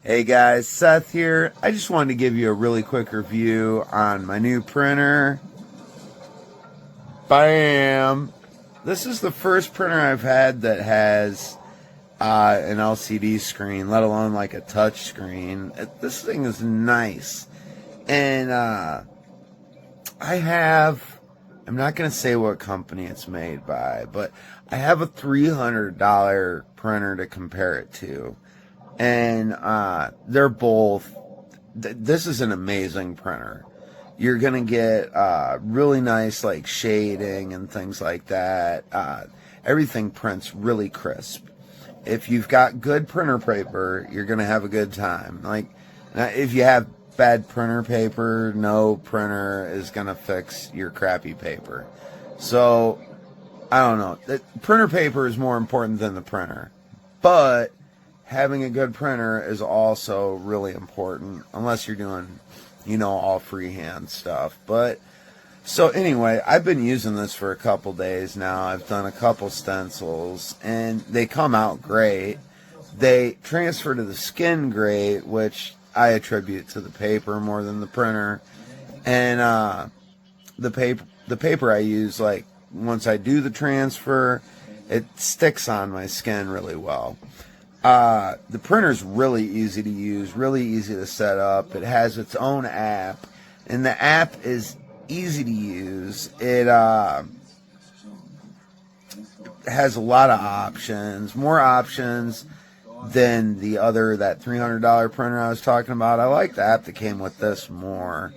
Hey guys, Seth here. I just wanted to give you a really quick review on my new printer. Bam! This is the first printer I've had that has an LCD screen, let alone like a touch screen. This thing is nice. And I'm not going to say what company it's made by, but I have a $300 printer to compare it to. And they're both, this is an amazing printer. You're going to get really nice like shading and things like that. Everything prints really crisp. If you've got good printer paper, you're going to have a good time. Like, if you have bad printer paper, no printer is going to fix your crappy paper. So, I don't know. Printer paper is more important than the printer. But having a good printer is also really important, unless you're doing, all freehand stuff. But, so anyway, I've been using this for a couple days now. I've done a couple stencils, and they come out great. They transfer to the skin great, which I attribute to the paper more than the printer. And the paper I use, like, once I do the transfer, it sticks on my skin really well. The printer's really easy to use, really easy to set up. It has its own app, and the app is easy to use. It has a lot of options, more options than that $300 printer I was talking about. I like the app that came with this more.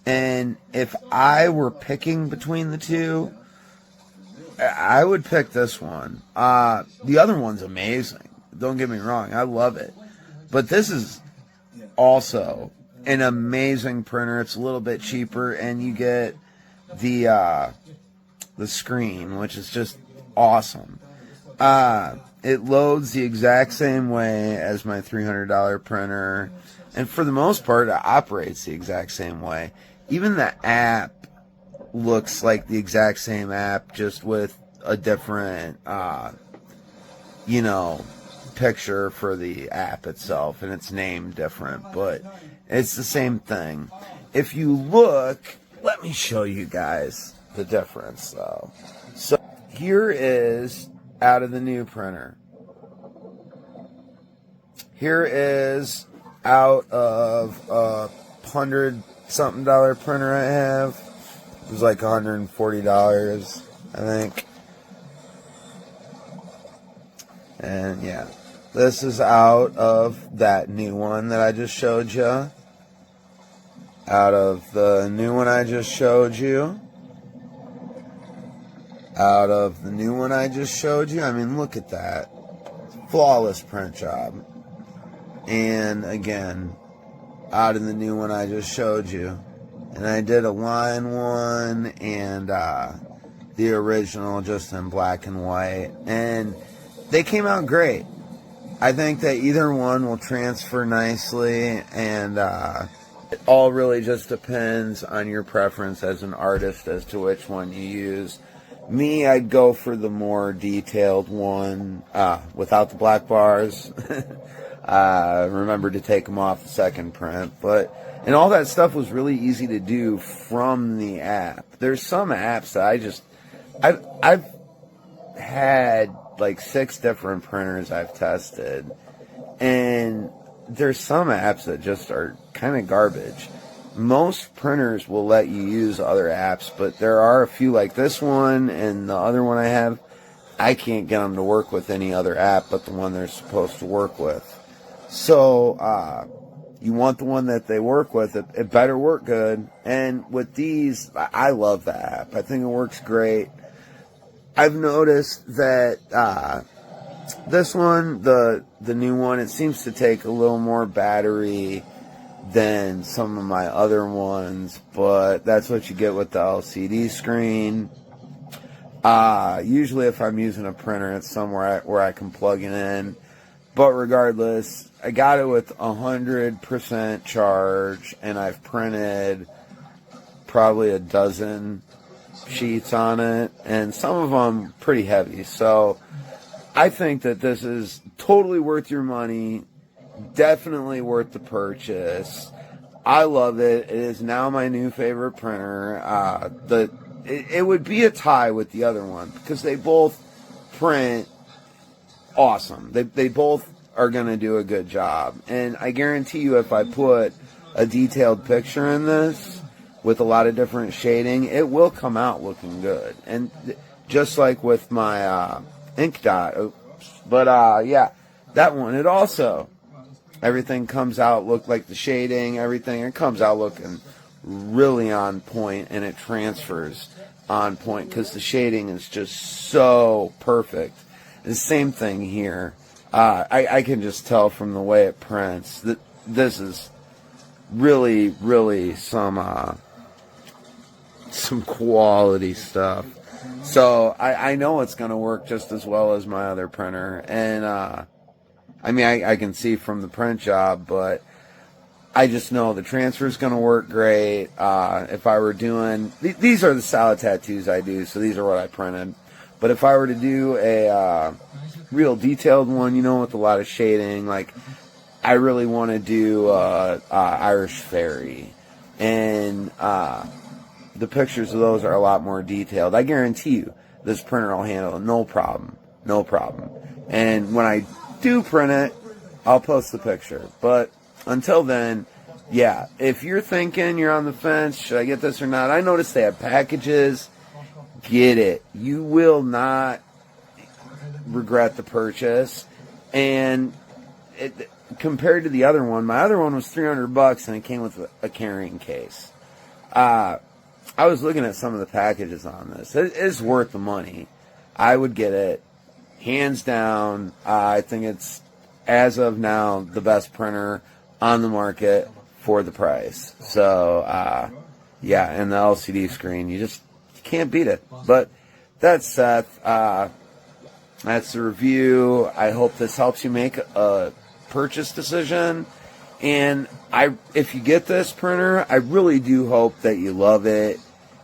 And if I were picking between the two, I would pick this one. The other one's amazing. Don't get me wrong, I love it. But this is also an amazing printer. It's a little bit cheaper, and you get the screen, which is just awesome. It loads the exact same way as my $300 printer, and for the most part, it operates the exact same way. Even the app looks like the exact same app, just with a different, picture for the app itself, and it's named different, but it's the same thing. If you look, let me show you guys the difference though. So here is out of the new printer. Here is out of a $100-something printer I have. It was like $140, I think. And yeah, this is out of that new one that I just showed you. Out of the new one I just showed you. Out of the new one I just showed you. I mean, look at that. Flawless print job. And again, out of the new one I just showed you. And I did a line one and the original just in black and white. And they came out great. I think that either one will transfer nicely, and it all really just depends on your preference as an artist as to which one you use. Me, I'd go for the more detailed one without the black bars. Remember to take them off the second print, and all that stuff was really easy to do from the app. There's some apps that I've had like 6 different printers I've tested, and there's some apps that just are kind of garbage. Most printers will let you use other apps, but there are a few like this one and the other one I have, I can't get them to work with any other app but the one they're supposed to work with. So you want the one that they work with. It better work good. And with these, I love the app. I think it works great. I've noticed that this one, the new one, it seems to take a little more battery than some of my other ones, but that's what you get with the LCD screen. Usually if I'm using a printer, it's somewhere where I can plug it in. But regardless, I got it with 100% charge, and I've printed probably a dozen sheets on it, and some of them pretty heavy. So I think that this is totally worth your money. definitely worth the purchase. I love it. It is now my new favorite printer. It would be a tie with the other one because they both print awesome. They both are going to do a good job. And I guarantee you if I put a detailed picture in this with a lot of different shading, it will come out looking good. And just like with my ink dot. But yeah, that one, it also, everything comes out look like the shading, everything, it comes out looking really on point, and it transfers on point because the shading is just so perfect. The same thing here. I can just tell from the way it prints that this is really, really some quality stuff. So I know it's going to work just as well as my other printer. And I mean, I can see from the print job, but I just know the transfer is going to work great. If I were doing, these are the solid tattoos I do, so these are what I printed. But if I were to do a real detailed one, you know, with a lot of shading, like I really want to do Irish Fairy. And the pictures of those are a lot more detailed. I guarantee you this printer will handle it, no problem. No problem. And when I do print it, I'll post the picture. But until then, yeah, if you're thinking you're on the fence, should I get this or not? I noticed they have packages. Get it. You will not regret the purchase. And compared to the other one, my other one was $300 and it came with a carrying case. I was looking at some of the packages on this. It is worth the money. I would get it. Hands down, I think it's, as of now, the best printer on the market for the price. So, yeah, and the LCD screen, you can't beat it. But that's Seth. That's the review. I hope this helps you make a purchase decision. And if you get this printer, I really do hope that you love it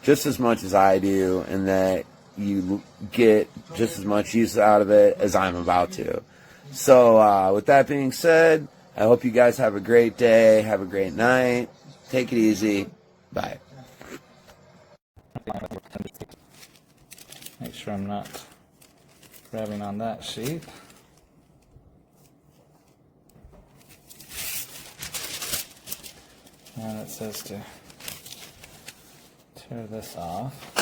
just as much as I do, and that you get just as much use out of it as I'm about to. So with that being said, I hope you guys have a great day, have a great night, take it easy, bye. Make sure I'm not grabbing on that sheet. And it says to tear this off.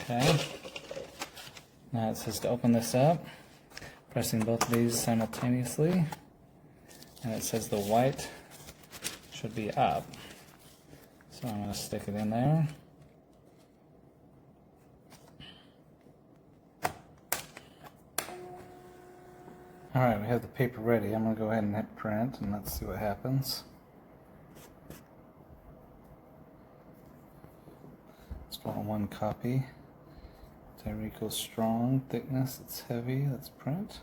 Okay. Now it says to open this up, pressing both of these simultaneously. And it says the white should be up. So I'm going to stick it in there. Alright, we have the paper ready. I'm going to go ahead and hit print and let's see what happens. It's all one copy. Tyrico strong, thickness, it's heavy, let's print.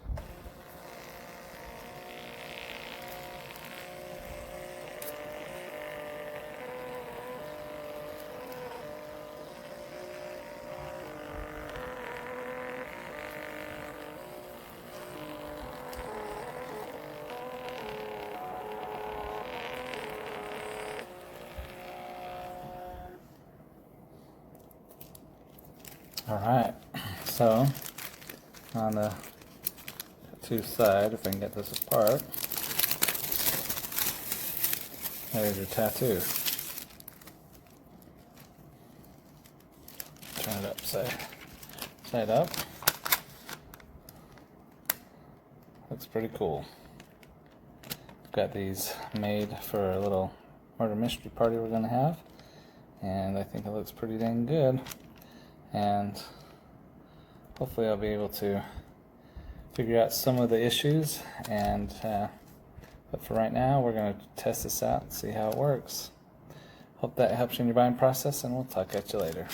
Alright, so on the tattoo side, if I can get this apart, there's your tattoo. Turn it side up. Looks pretty cool. Got these made for a little murder mystery party we're going to have, and I think it looks pretty dang good. And hopefully I'll be able to figure out some of the issues, and but for right now we're going to test this out and see how it works. Hope that helps you in your buying process, and we'll talk at you later.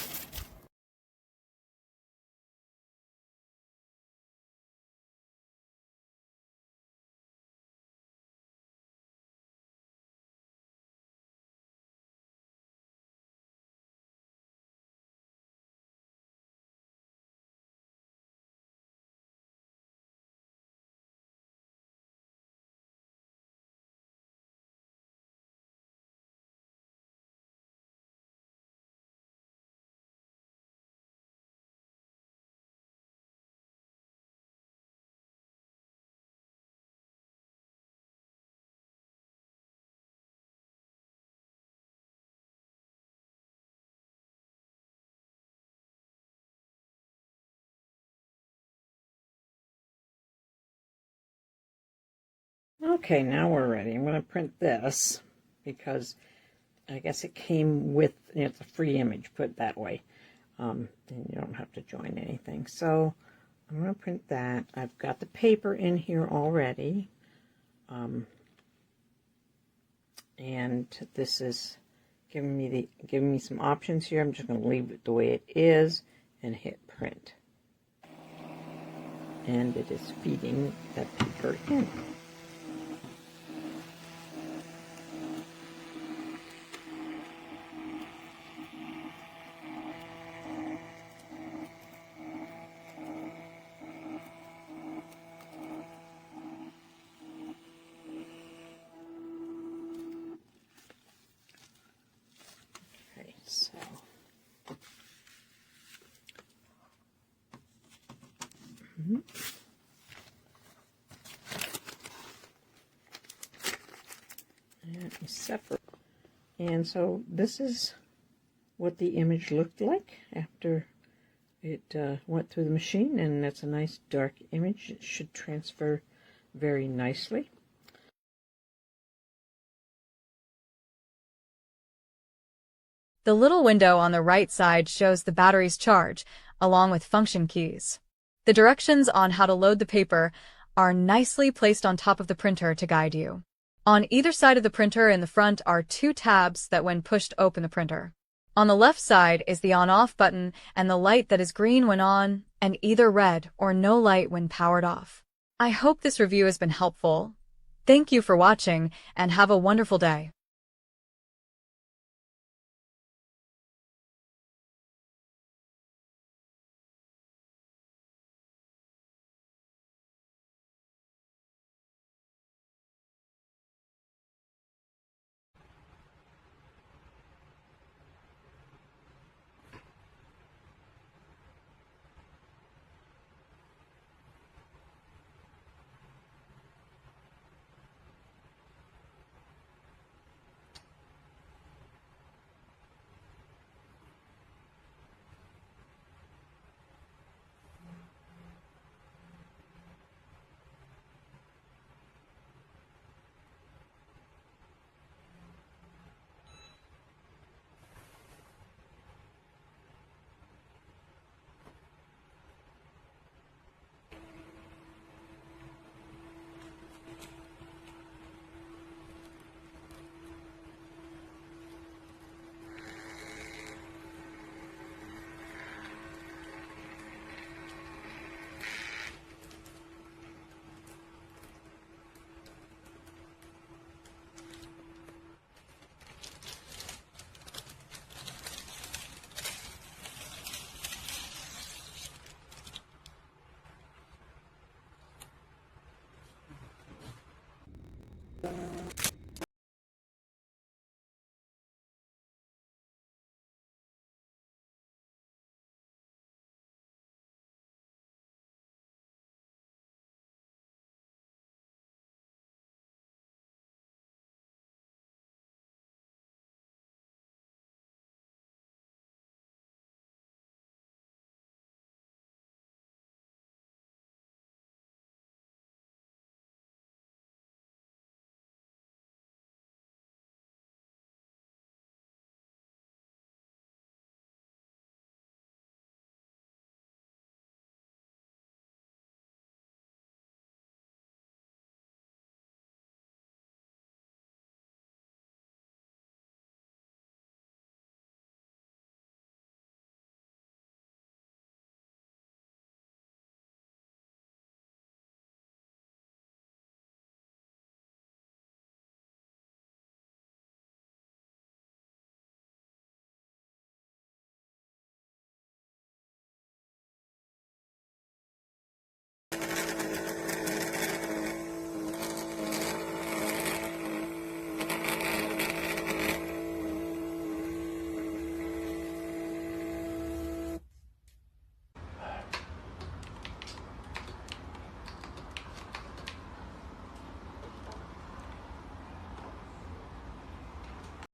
Okay, now we're ready. I'm going to print this because I guess it came with, it's a free image, put it that way. And you don't have to join anything. So I'm going to print that. I've got the paper in here already. And this is giving me some options here. I'm just going to leave it the way it is and hit print. And it is feeding that paper in. Okay, so and separate. And so this is what the image looked like after it went through the machine, and that's a nice dark image. It should transfer very nicely. The little window on the right side shows the battery's charge, along with function keys. The directions on how to load the paper are nicely placed on top of the printer to guide you. On either side of the printer in the front are 2 tabs that when pushed open the printer. On the left side is the on-off button and the light that is green when on and either red or no light when powered off. I hope this review has been helpful. Thank you for watching and have a wonderful day.